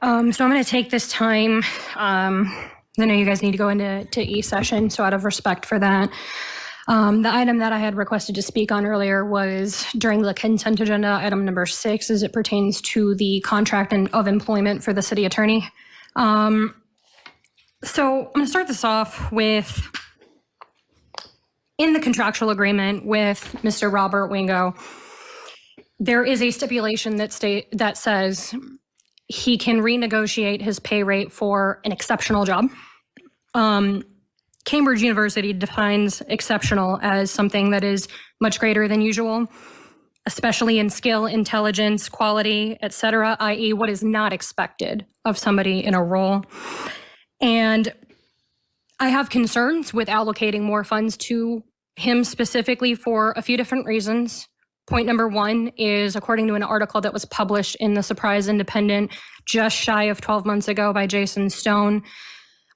So I'm going to take this time. I know you guys need to go into e-session, so out of respect for that. The item that I had requested to speak on earlier was during the consent agenda, item number 6, as it pertains to the contract of employment for the city attorney. So I'm going to start this off with, in the contractual agreement with Mr. Robert Wingo, there is a stipulation that says he can renegotiate his pay rate for an exceptional job. Cambridge University defines exceptional as something that is much greater than usual, especially in skill, intelligence, quality, et cetera, i.e. what is not expected of somebody in a role. And I have concerns with allocating more funds to him specifically for a few different reasons. Point number 1 is, according to an article that was published in the Surprise Independent just shy of 12 months ago by Jason Stone,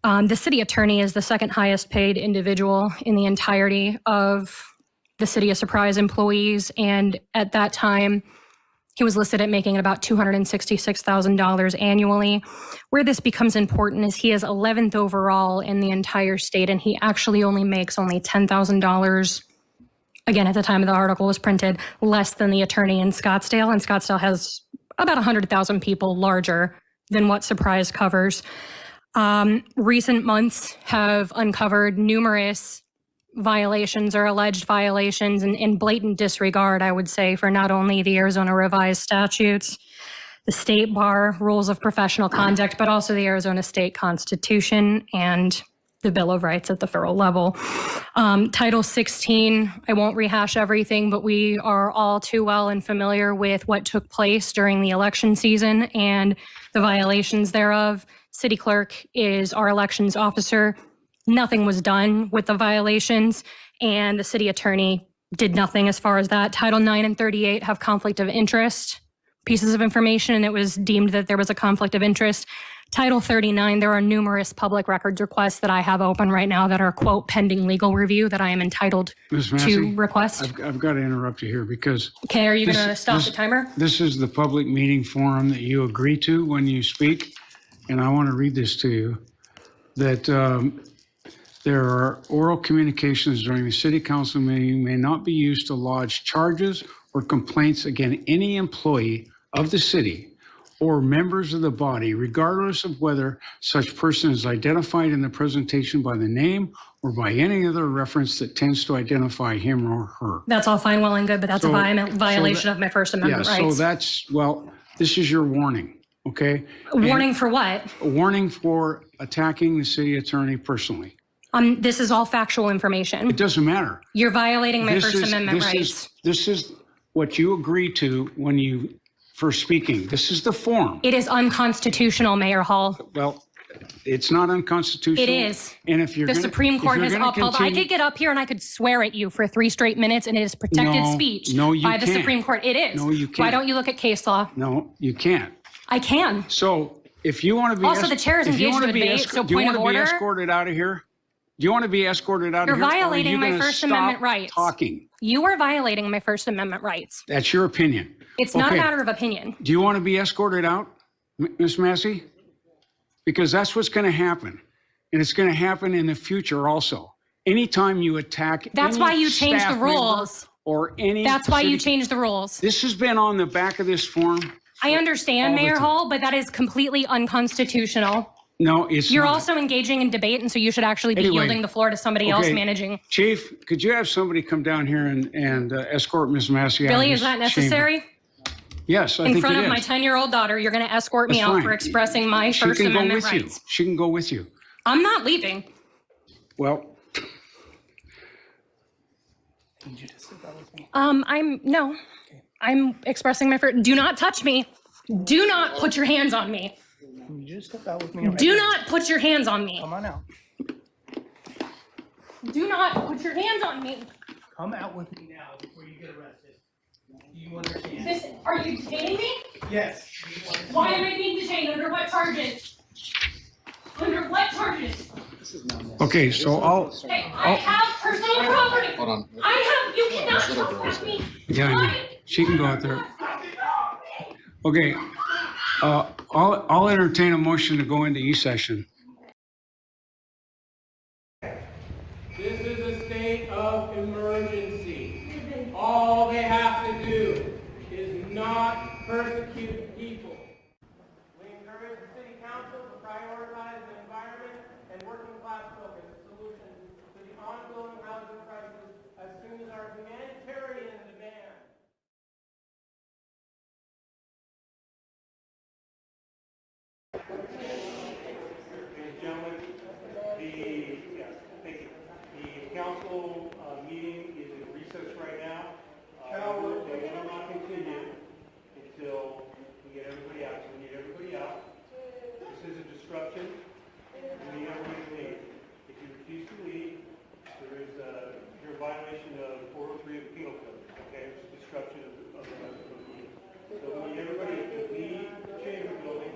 the city attorney is the second highest paid individual in the entirety of the City of Surprise employees. And at that time, he was listed at making about $266,000 annually. Where this becomes important is he is 11th overall in the entire state, and he actually only makes $10,000. Again, at the time of the article was printed, less than the attorney in Scottsdale, and Scottsdale has about 100,000 people larger than what Surprise covers. Recent months have uncovered numerous violations or alleged violations and in blatant disregard, I would say, for not only the Arizona revised statutes, the state bar rules of professional conduct, but also the Arizona state constitution and the Bill of Rights at the federal level. Title 16, I won't rehash everything, but we are all too well and familiar with what took place during the election season and the violations thereof. City clerk is our elections officer. Nothing was done with the violations, and the city attorney did nothing as far as that. Title 9 and 38 have conflict of interest pieces of information, and it was deemed that there was a conflict of interest. Title 39, there are numerous public records requests that I have open right now that are, quote, pending legal review that I am entitled to request. I've got to interrupt you here because... Okay, are you going to stop the timer? This is the public meeting forum that you agree to when you speak, and I want to read this to you, that there are oral communications during the city council meeting may not be used to lodge charges or complaints against any employee of the city or members of the body, regardless of whether such person is identified in the presentation by the name or by any other reference that tends to identify him or her. That's all fine, well and good, but that's a violation of my First Amendment rights. Yeah, so that's, well, this is your warning, okay? A warning for what? A warning for attacking the city attorney personally. This is all factual information. It doesn't matter. You're violating my First Amendment rights. This is what you agreed to when you first speaking. This is the form. It is unconstitutional, Mayor Hall. Well, it's not unconstitutional. It is. And if you're the Supreme Court has upheld. I could get up here and I could swear at you for 3 straight minutes, and it is protected speech by the Supreme Court. It is. No, you can't. Why don't you look at case law? No, you can't. I can. So if you want to be also the chair is engaged in debate. So point of order. Do you want to be escorted out of here? Do you want to be escorted out of here? You're violating my First Amendment rights. Talking. You are violating my First Amendment rights. That's your opinion. It's not a matter of opinion. Do you want to be escorted out, Ms. Massey? Because that's what's going to happen. And it's going to happen in the future also. Anytime you attack That's why you changed the rules. Or any That's why you changed the rules. This has been on the back of this form. I understand, Mayor Hall, but that is completely unconstitutional. No, it's You're not. Also engaging in debate, and so you should actually be yielding the floor to somebody else managing. Chief, could you have somebody come down here and escort Ms. Massey out? Billy, is that necessary? Chamber? Yes, I think it is. In front of my 10-year-old daughter, you're going to escort me out for expressing my First Amendment rights. She can go with you. I'm not leaving. Well. Need you to sit down with me. I'm expressing my first. Do not touch me. Do not put your hands on me. Can you just step out with me? Right Do now? not put your hands on me. Come on out. Do not put your hands on me. Come out with me now before you get arrested. Do you understand? Are you detaining me? Yes. Why am I being detained? Under what charges? Under what charges? Okay, so Hey, I have personal property. Hold on. You cannot touch me. Yeah, I know. She can go out there. Okay. I'll entertain a motion to go into E-session. This is a state of emergency. All they have to do is not persecute people. We encourage the city council to prioritize the environment and working class focused solutions to the ongoing housing crisis as soon as our humanitarian demand. Gentlemen, the council meeting is in recess right now. They will not continue until we get everybody out. So we need everybody out. This is a disruption. We need everybody to leave. If you refuse to leave, you're a violation of 403 of the Penal Code. Okay, it's a disruption of the meeting. So we need everybody to leave the chamber building.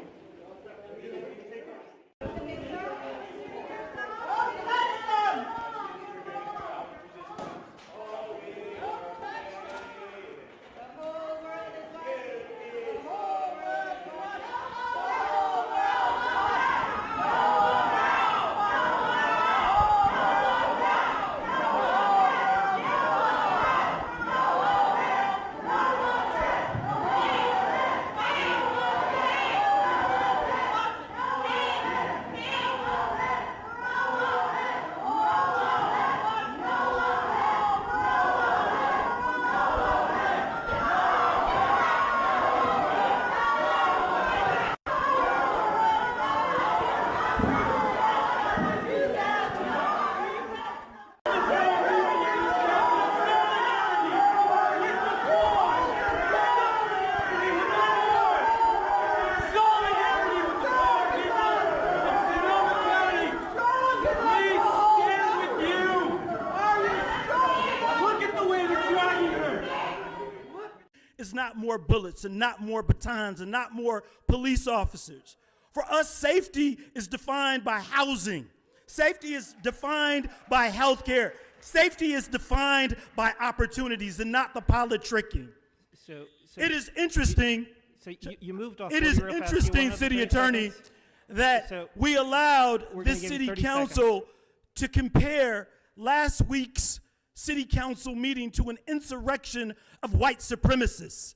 It's not more bullets and not more batons and not more police officers. For us, safety is defined by housing. Safety is defined by health care. Safety is defined by opportunities and not the politicking. So It is interesting. So you moved off. It is interesting, City Attorney, that we allowed this City Council to compare last week's City Council meeting to an insurrection of white supremacists.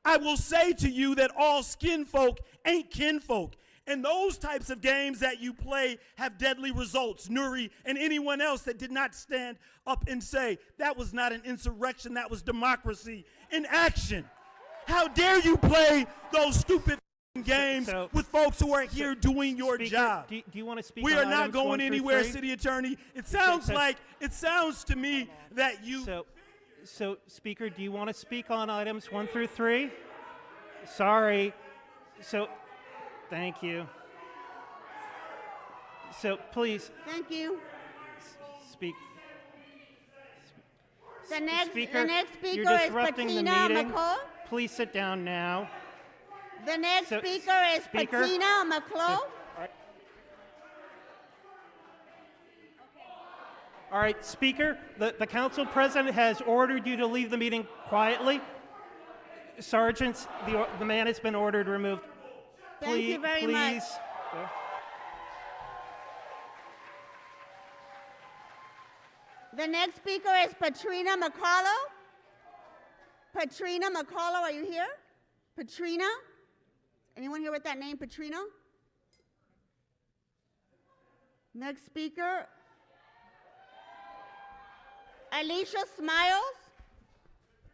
I will say to you that all skin folk ain't kinfolk. And those types of games that you play have deadly results. Nuri and anyone else that did not stand up and say, that was not an insurrection, that was democracy in action. How dare you play those stupid games with folks who are here doing your job? Do you want to speak? We on are not items 1 going through anywhere, 3? City Attorney. It sounds to me that you... So, Speaker, do you want to speak on items 1 through 3? Sorry. So, thank you. So, please. Thank you. Speak. The next Speaker, speaker you're is disrupting the Patina meeting. McCall. Please sit down now. The next So, speaker is Speaker? Patina McCall. All right, Speaker, the council president has ordered you to leave the meeting quietly. Sergeants, the man has been ordered removed. Thank you very much. The next speaker is Patrina McCullough. Patrina McCullough, are you here? Patrina? Anyone here with that name, Patrina? Next speaker, Alicia Smiles.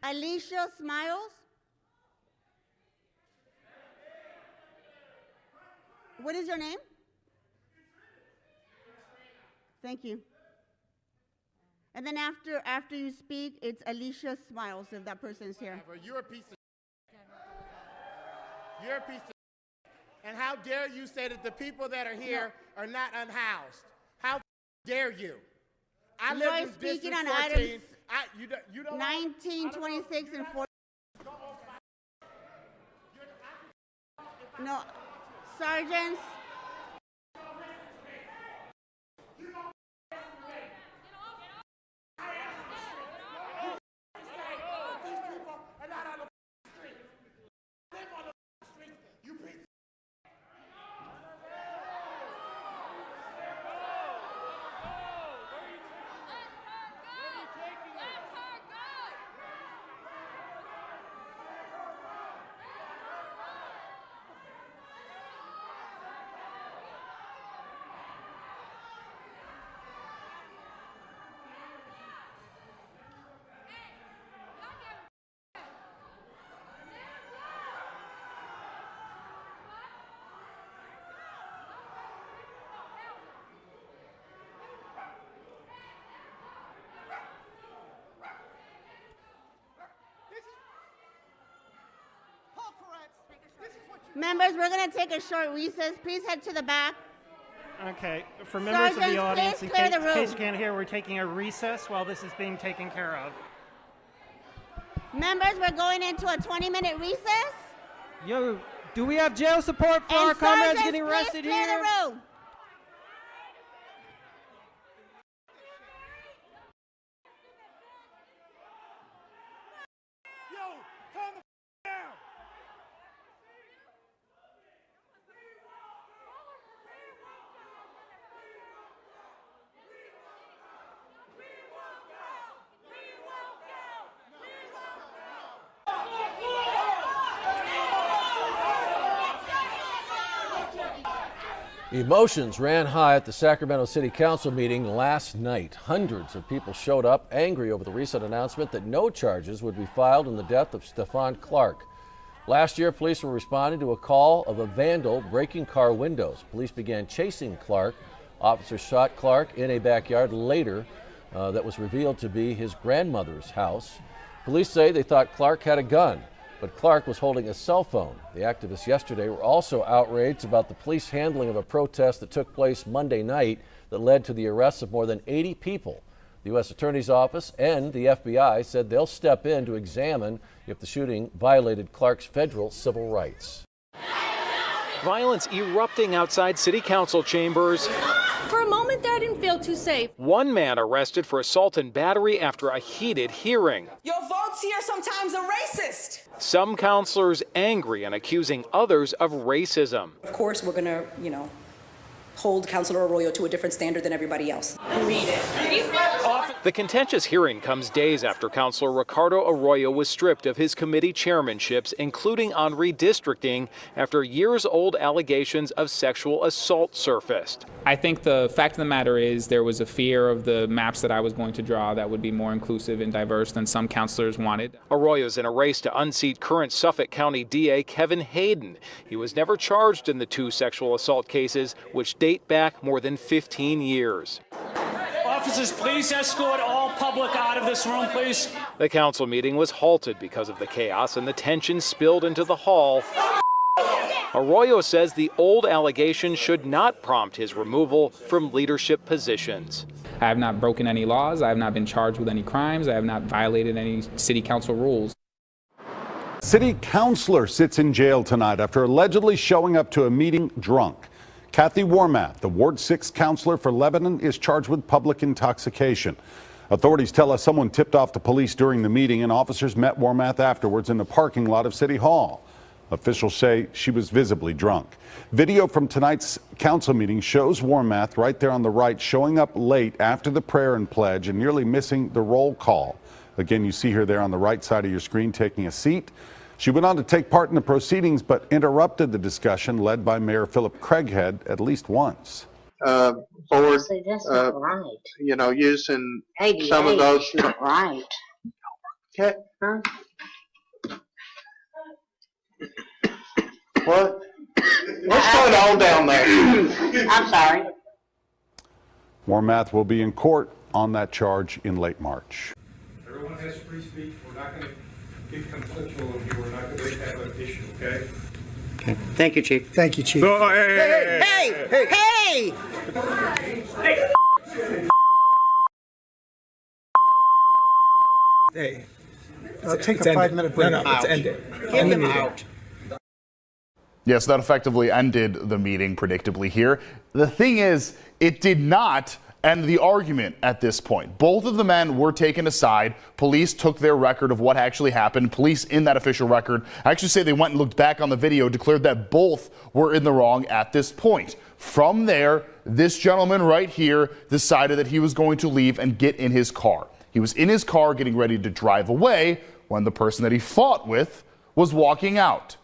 Alicia Smiles. What is your name? Thank you. And then after you speak, it's Alicia Smiles, if that person's here. You're a piece of You're a piece of And how dare you say that the people that are here are not unhoused? How dare you? I You live are in speaking District on 14. items You don't 19, 26, and 40. No, sergeants. Members, we're going to take a short recess. Please head to the back. Okay, for members of the Sergeants, audience, please in clear case, the room. you can't hear, we're taking a recess while this is being taken care of. Members, we're going into a 20-minute recess. Yo, do we have jail support for our And comrades sergeants, getting please arrested clear here? the room. Emotions ran high at the Sacramento City Council meeting last night. Hundreds of people showed up angry over the recent announcement that no charges would be filed in the death of Stephon Clark. Last year, police were responding to a call of a vandal breaking car windows. Police began chasing Clark. Officers shot Clark in a backyard later that was revealed to be his grandmother's house. Police say they thought Clark had a gun, but Clark was holding a cell phone. The activists yesterday were also outraged about the police handling of a protest that took place Monday night that led to the arrests of more than 80 people. The U.S. Attorney's Office and the FBI said they'll step in to examine if the shooting violated Clark's federal civil rights. Violence erupting outside city council chambers. For a moment there, I didn't feel too safe. One man arrested for assault and battery after a heated hearing. Your votes here sometimes are racist. Some councilors angry and accusing others of racism. Of course, we're going to, hold Councilor Arroyo to a different standard than everybody else. Read it. The contentious hearing comes days after Councilor Ricardo Arroyo was stripped of his committee chairmanships, including on redistricting, after years-old allegations of sexual assault surfaced. I think the fact of the matter is there was a fear of the maps that I was going to draw that would be more inclusive and diverse than some councilors wanted. Arroyo's in a race to unseat current Suffolk County DA Kevin Hayden. He was never charged in the two sexual assault cases, which date back more than 15 years. Officers, please escort all public out of this room, please. The council meeting was halted because of the chaos and the tension spilled into the hall. Arroyo says the old allegation should not prompt his removal from leadership positions. I have not broken any laws. I have not been charged with any crimes. I have not violated any city council rules. City councilor sits in jail tonight after allegedly showing up to a meeting drunk. Kathy Warmath, the Ward 6 councilor for Lebanon, is charged with public intoxication. Authorities tell us someone tipped off the police during the meeting, and officers met Warmath afterwards in the parking lot of City Hall. Officials say she was visibly drunk. Video from tonight's council meeting shows Warmath right there on the right showing up late after the prayer and pledge and nearly missing the roll call. Again, you see her there on the right side of your screen taking a seat. She went on to take part in the proceedings, but interrupted the discussion led by Mayor Philip Craighead at least once. Board, using some of those. Right. Okay. Huh? What? What's going on down there? I'm sorry. Warmath will be in court on that charge in late March. Everyone has free speech. We're not going to get conflictual over here. We're not going to have an issue, okay? Okay. Thank you, Chief. Thank you, Chief. Oh, hey! Hey, I'll take a 5-minute break. No, it's ended. Get him out. Yes, that effectively ended the meeting predictably here. The thing is, it did not end the argument at this point. Both of the men were taken aside. Police took their record of what actually happened. Police in that official record actually say they went and looked back on the video, declared that both were in the wrong at this point. From there, this gentleman right here decided that he was going to leave and get in his car. He was in his car getting ready to drive away when the person that he fought with was walking out.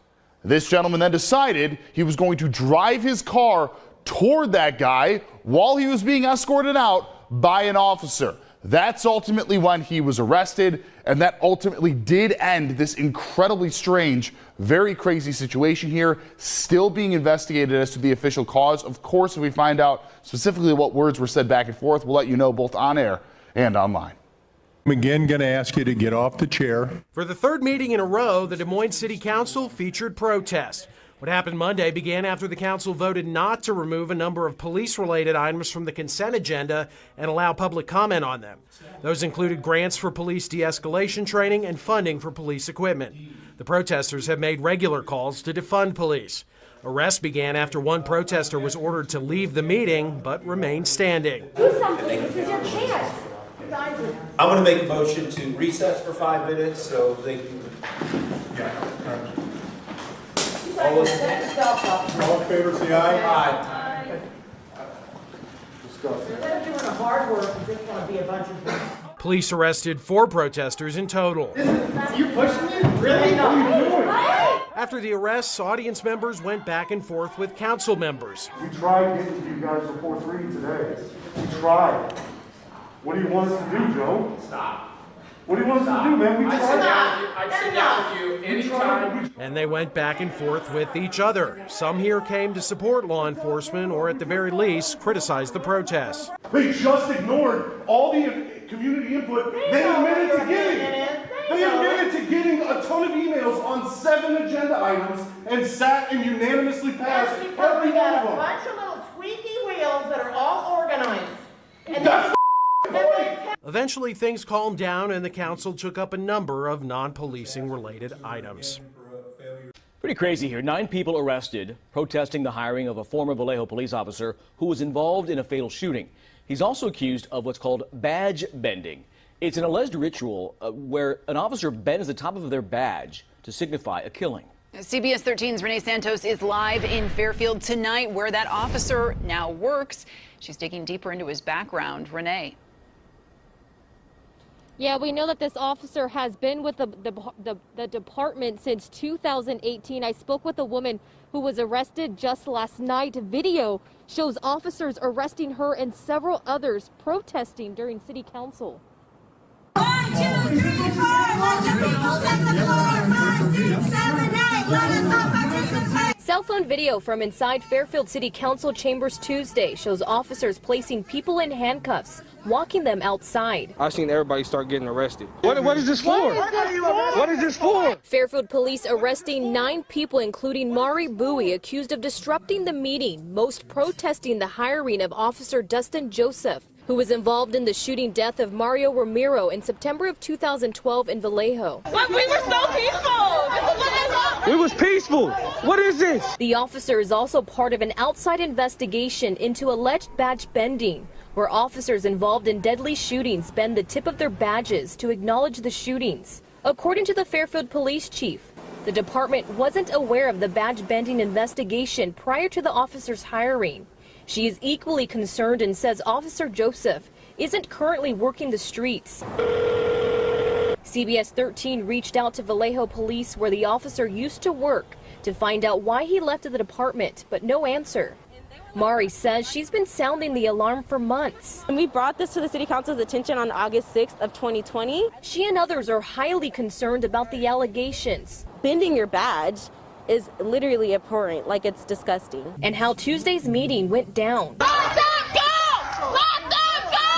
This gentleman then decided he was going to drive his car toward that guy while he was being escorted out by an officer. That's ultimately when he was arrested, and that ultimately did end this incredibly strange, very crazy situation here, still being investigated as to the official cause. Of course, if we find out specifically what words were said back and forth, we'll let you know both on air and online. I'm again going to ask you to get off the chair. For the third meeting in a row, the Des Moines City Council featured protest. What happened Monday began after the council voted not to remove a number of police-related items from the consent agenda and allow public comment on them. Those included grants for police de-escalation training and funding for police equipment. The protesters have made regular calls to defund police. Arrests began after one protester was ordered to leave the meeting but remained standing. Do something. This is your chance. I'm going to make a motion to recess for 5 minutes so they can. All in favor, say aye. Aye. Instead of doing the hard work, it's just going to be a bunch of. Police arrested 4 protesters in total. You pushing me? Really? What are you doing? After the arrests, audience members went back and forth with council members. We tried getting to you guys before 3 today. We tried. What do you want us to do, Joe? Stop. What do you want us to do, man? We tried. I'd sit down with you anytime. And they went back and forth with each other. Some here came to support law enforcement or at the very least criticize the protests. They just ignored all the community input. They admitted to getting a ton of emails on 7 agenda items and sat and unanimously passed every one of them. We got a bunch of little squeaky wheels that are all organized. And That's Eventually, things calmed down and the council took up a number of non-policing related items. Pretty crazy here. 9 people arrested protesting the hiring of a former Vallejo police officer who was involved in a fatal shooting. He's also accused of what's called badge bending. It's an alleged ritual where an officer bends the top of their badge to signify a killing. CBS 13's Renee Santos is live in Fairfield tonight, where that officer now works. She's digging deeper into his background. Renee. Yeah, we know that this officer has been with the department since 2018. I spoke with a woman who was arrested just last night. Video shows officers arresting her and several others protesting during city council. 1, 2, 3, 4, let the people take the floor. 5, 6, 7, 8, let us all participate. Cell phone video from inside Fairfield City Council chambers Tuesday shows officers placing people in handcuffs, walking them outside. I've seen everybody start getting arrested. What is this for? What is this for? Fairfield police arresting 9 people, including Mari Bowie, accused of disrupting the meeting, most protesting the hiring of Officer Dustin Joseph, who was involved in the shooting death of Mario Ramiro in September of 2012 in Vallejo. But we were so peaceful. We was peaceful. What is this? The officer is also part of an outside investigation into alleged badge bending, where officers involved in deadly shootings bend the tip of their badges to acknowledge the shootings. According to the Fairfield police chief, the department wasn't aware of the badge bending investigation prior to the officer's hiring. She is equally concerned and says Officer Joseph isn't currently working the streets. CBS 13 reached out to Vallejo police, where the officer used to work, to find out why he left the department, but no answer. Mari says she's been sounding the alarm for months. And we brought this to the City Council's attention on August 6th of 2020. She and others are highly concerned about the allegations. Bending your badge is literally abhorrent, like it's disgusting. And how Tuesday's meeting went down.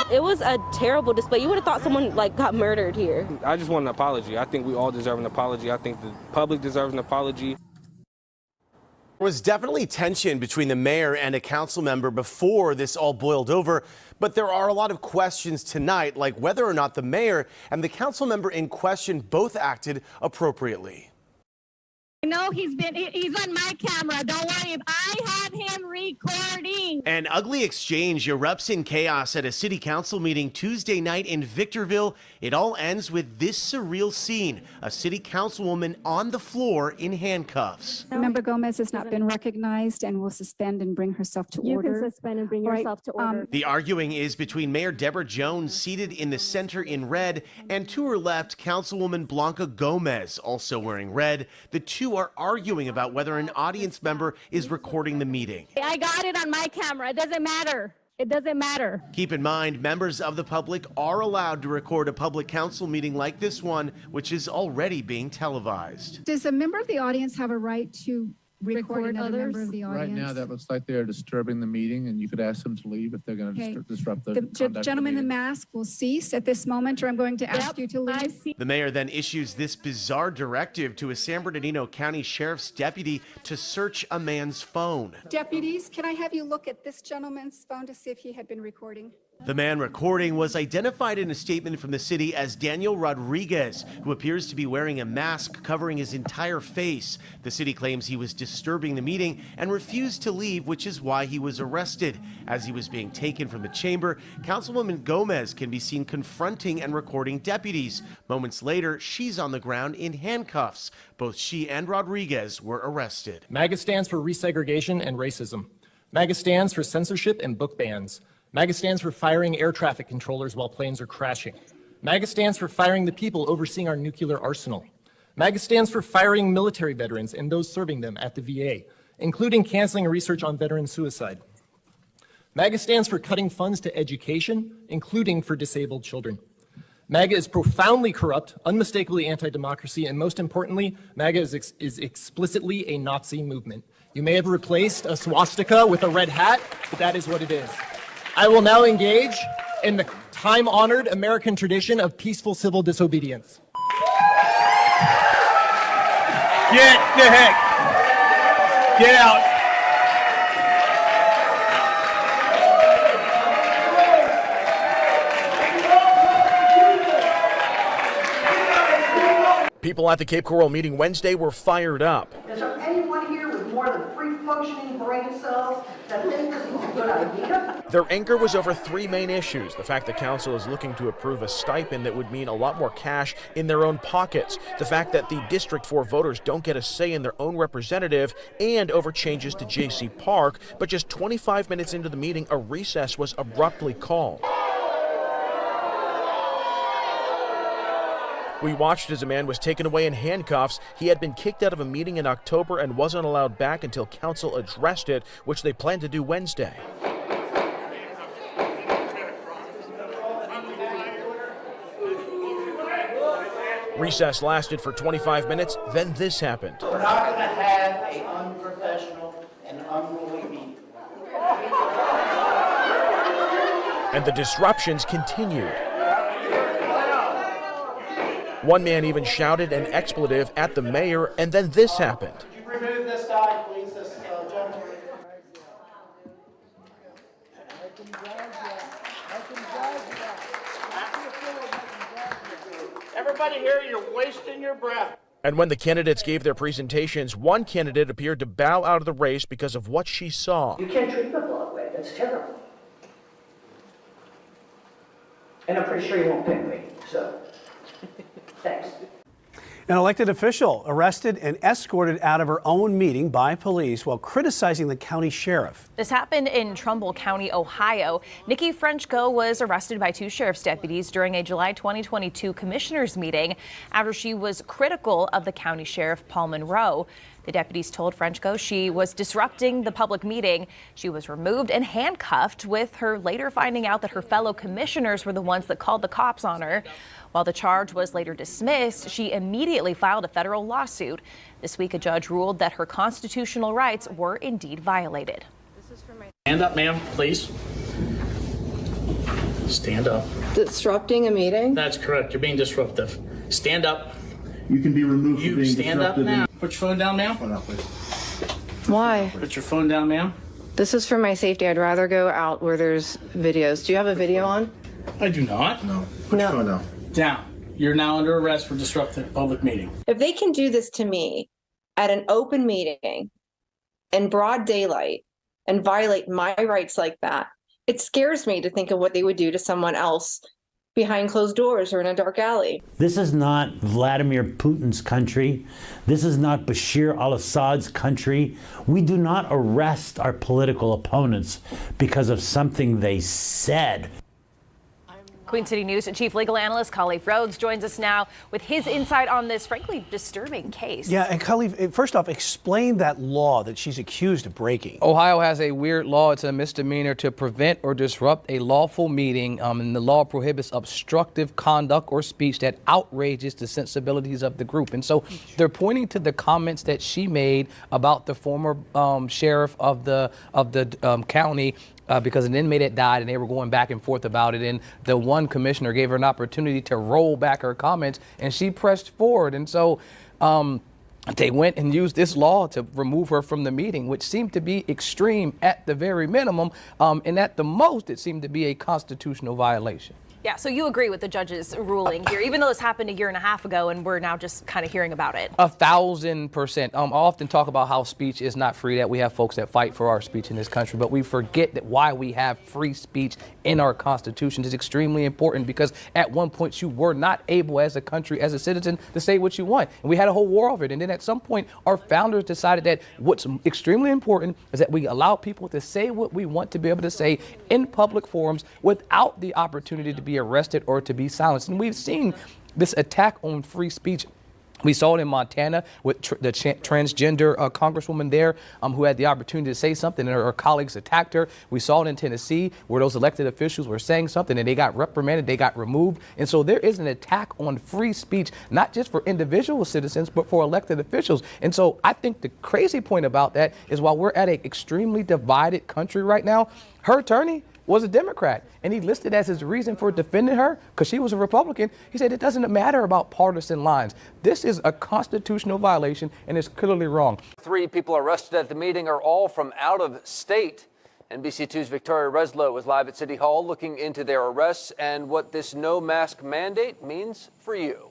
It was a terrible display. You would have thought someone got murdered here. I just want an apology. I think we all deserve an apology. I think the public deserves an apology. There was definitely tension between the mayor and a council member before this all boiled over, but there are a lot of questions tonight, like whether or not the mayor and the council member in question both acted appropriately. No, he's on my camera. Don't worry, I have him recording. An ugly exchange erupts in chaos at a city council meeting Tuesday night in Victorville. It all ends with this surreal scene, a city councilwoman on the floor in handcuffs. Member Gomez has not been recognized and will suspend and bring herself to order. You can suspend and bring yourself to order. The arguing is between Mayor Deborah Jones, seated in the center in red, and to her left, Councilwoman Blanca Gomez, also wearing red. The two are arguing about whether an audience member is recording the meeting. I got it on my camera. It doesn't matter. It doesn't matter. Keep in mind, members of the public are allowed to record a public council meeting like this one, which is already being televised. Does a member of the audience have a right to record another member of the audience? Right now, that looks like they're disturbing the meeting, and you could ask them to leave if they're going to disrupt the conduct of the Gentleman in the meeting. mask will cease at this moment, or I'm going to ask you to leave. The mayor then issues this bizarre directive to a San Bernardino County Sheriff's deputy to search a man's phone. Deputies, can I have you look at this gentleman's phone to see if he had been recording? The man recording was identified in a statement from the city as Daniel Rodriguez, who appears to be wearing a mask covering his entire face. The city claims he was disturbing the meeting and refused to leave, which is why he was arrested. As he was being taken from the chamber, Councilwoman Gomez can be seen confronting and recording deputies. Moments later, she's on the ground in handcuffs. Both she and Rodriguez were arrested. MAGA stands for resegregation and racism. MAGA stands for censorship and book bans. MAGA stands for firing air traffic controllers while planes are crashing. MAGA stands for firing the people overseeing our nuclear arsenal. MAGA stands for firing military veterans and those serving them at the VA, including canceling research on veteran suicide. MAGA stands for cutting funds to education, including for disabled children. MAGA is profoundly corrupt, unmistakably anti-democracy, and most importantly, MAGA is explicitly a Nazi movement. You may have replaced a swastika with a red hat, but that is what it is. I will now engage in the time-honored American tradition of peaceful civil disobedience. Get the heck. Get out. People at the Cape Coral meeting Wednesday were fired up. Is there anyone here with more than 3 functioning brain cells that think this is a good idea? Their anger was over 3 main issues. The fact that council is looking to approve a stipend that would mean a lot more cash in their own pockets. The fact that the District 4 voters don't get a say in their own representative, and over changes to J.C. Park. But just 25 minutes into the meeting, a recess was abruptly called. We watched as a man was taken away in handcuffs. He had been kicked out of a meeting in October and wasn't allowed back until council addressed it, which they plan to do Wednesday. Recess lasted for 25 minutes, then this happened. We're not going to have an unprofessional and unruly meeting. And the disruptions continued. One man even shouted an expletive at the mayor, and then this happened. Could you remove this guy, please, this gentleman? Everybody here, you're wasting your breath. And when the candidates gave their presentations, one candidate appeared to bow out of the race because of what she saw. You can't treat people that way. That's terrible. And I'm pretty sure you won't pick me, so thanks. An elected official arrested and escorted out of her own meeting by police while criticizing the county sheriff. This happened in Trumbull County, Ohio. Nikki Frenchko was arrested by 2 sheriff's deputies during a July 2022 commissioners meeting after she was critical of the county sheriff, Paul Monroe. The deputies told Frenchko she was disrupting the public meeting. She was removed and handcuffed, with her later finding out that her fellow commissioners were the ones that called the cops on her. While the charge was later dismissed, she immediately filed a federal lawsuit. This week, a judge ruled that her constitutional rights were indeed violated. Stand up, ma'am, please. Stand up. Disrupting a meeting? That's correct. You're being disruptive. Stand up. You can be removed You for being stand up disruptive. now. Put your phone down, ma'am. Why? Put your phone down, ma'am. This is for my safety. I'd rather go out where there's videos. Do you have a video on? I do not. No. Put your phone down. Down. You're now under arrest for disrupting a public meeting. If they can do this to me at an open meeting in broad daylight and violate my rights like that, it scares me to think of what they would do to someone else behind closed doors or in a dark alley. This is not Vladimir Putin's country. This is not Bashir al-Assad's country. We do not arrest our political opponents because of something they said. Queen City News Chief Legal Analyst Khalif Rhodes joins us now with his insight on this frankly disturbing case. Yeah, and Khalif, first off, explain that law that she's accused of breaking. Ohio has a weird law. It's a misdemeanor to prevent or disrupt a lawful meeting, and the law prohibits obstructive conduct or speech that outrages the sensibilities of the group. And so they're pointing to the comments that she made about the former sheriff of the county. Because an inmate had died and they were going back and forth about it, and the one commissioner gave her an opportunity to roll back her comments, and she pressed forward. And so they went and used this law to remove her from the meeting, which seemed to be extreme at the very minimum, and at the most it seemed to be a constitutional violation. Yeah, so you agree with the judge's ruling here, even though this happened a year and a half ago and we're now just kind of hearing about it. 1,000%. I often talk about how speech is not free, that we have folks that fight for our speech in this country, but we forget that why we have free speech in our Constitution is extremely important, because at one point you were not able as a country, as a citizen, to say what you want. And we had a whole war of it. And then at some point, our founders decided that what's extremely important is that we allow people to say what we want to be able to say in public forums without the opportunity to be arrested or to be silenced. And we've seen this attack on free speech. We saw it in Montana with the transgender congresswoman there who had the opportunity to say something, and her colleagues attacked her. We saw it in Tennessee where those elected officials were saying something and they got reprimanded, they got removed. And so there is an attack on free speech, not just for individual citizens, but for elected officials. And so I think the crazy point about that is, while we're at an extremely divided country right now, her attorney was a Democrat, and he listed as his reason for defending her, because she was a Republican, he said it doesn't matter about partisan lines. This is a constitutional violation, and it's clearly wrong. 3 people arrested at the meeting are all from out of state. NBC2's Victoria Reslow was live at City Hall looking into their arrests and what this no mask mandate means for you.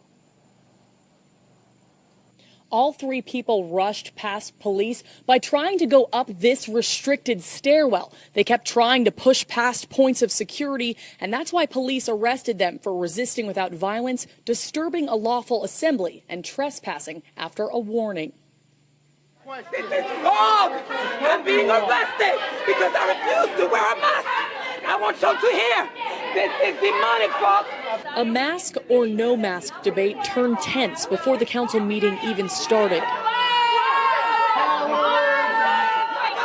All 3 people rushed past police by trying to go up this restricted stairwell. They kept trying to push past points of security, and that's why police arrested them for resisting without violence, disturbing a lawful assembly, and trespassing after a warning. This is wrong! I'm being arrested because I refuse to wear a mask! I want you to hear! This is demonic, folks! A mask or no mask debate turned tense before the council meeting even started.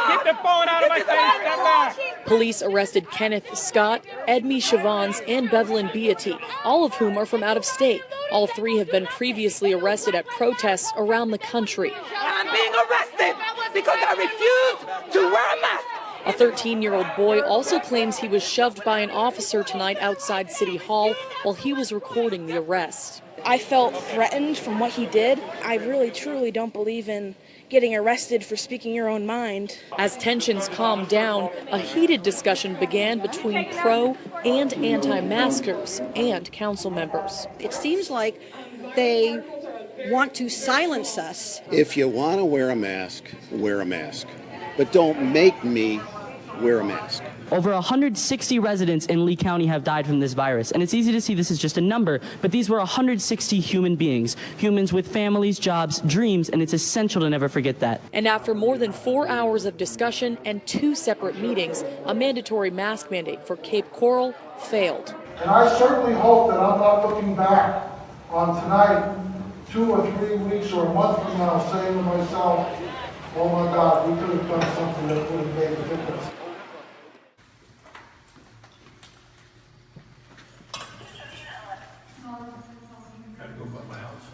Get the phone out of my face! Step back! Police arrested Kenneth Scott, Edmie Chavons, and Bevelyn Beatty, all of whom are from out of state. All 3 have been previously arrested at protests around the country. I'm being arrested because I refuse to wear a mask! A 13-year-old boy also claims he was shoved by an officer tonight outside City Hall while he was recording the arrest. I felt threatened from what he did. I really, truly don't believe in getting arrested for speaking your own mind. As tensions calmed down, a heated discussion began between pro- and anti-maskers and council members. It seems like they want to silence us. If you want to wear a mask, wear a mask. But don't make me wear a mask. Over 160 residents in Lee County have died from this virus, and it's easy to see this is just a number, but these were 160 human beings, humans with families, jobs, dreams, and it's essential to never forget that. And after more than 4 hours of discussion and 2 separate meetings, a mandatory mask mandate for Cape Coral failed. And I certainly hope that I'm not looking back on tonight 2 or 3 weeks or a month from now saying to myself, oh my God, we could have done something that would have made a difference. Gotta go by my house.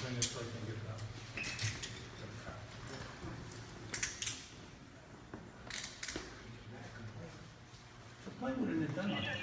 Bring this so I can get it out. Why wouldn't it have done that?